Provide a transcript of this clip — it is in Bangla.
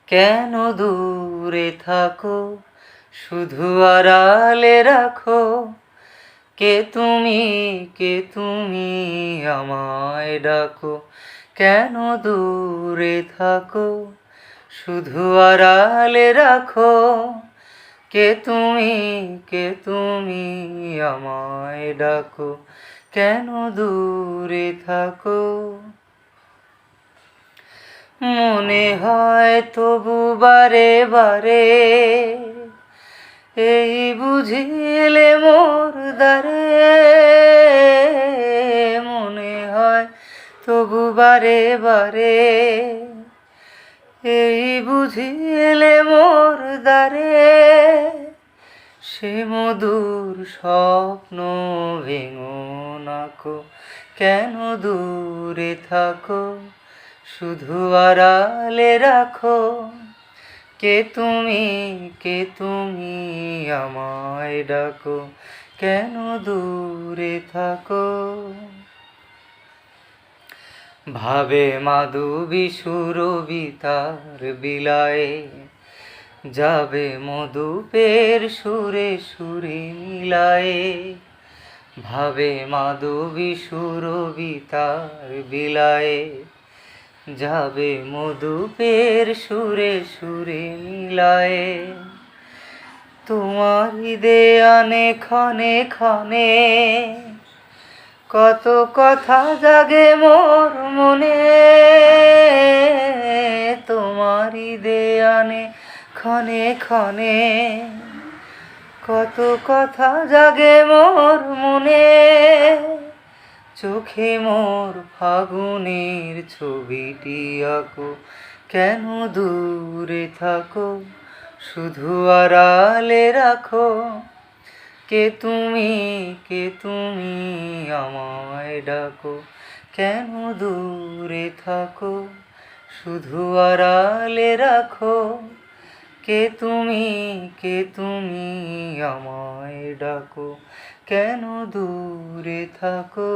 কেন দূরে থাকো, শুধু আড়ালে রাখো। কে তুমি আমায় ডাকো। কেন দূরে থাকো, শুধু আড়ালে রাখো। কে তুমি আমায় ডাকো। কেন দূরে থাকো। মনে হয় তবু বারে বারে, এই বুঝিলে মোর দ্বারে। মনে হয় তবু বারে বারে, এই বুঝিলে মোর দ্বারে। সে মধুর স্বপ্ন ভেঙো নাকো। কেন দূরে থাকো, শুধু আড়ালে রাখো। কে তুমি আমায় ডাকো। কেন দূরে থাকো। ভাবে মাধবী সুরবিতার বিলায়ে, যাবে মধুপের সুরে সুরে মিলায়ে। ভাবে মাধবী সুরবিতার বিলায়ে, যাবে মধুপের সুরে সুরে মিলায়ে। তোমারি দেয়ানে ক্ষণে ক্ষণে, কত কথা জাগে মোর মনে। তোমারি দেয়ানে ক্ষণে ক্ষণে, কত কথা জাগে মোর মনে। চোখে মোর ফাগুনের ছবিটি আঁকো। কেন দূরে থাকো, শুধু আড়ালে রাখো। কে তুমি আমায় ডাকো। কেন দূরে থাকো, শুধু আড়ালে রাখো। কে তুমি আমায় ডাকো। কেন দূরে থাকো।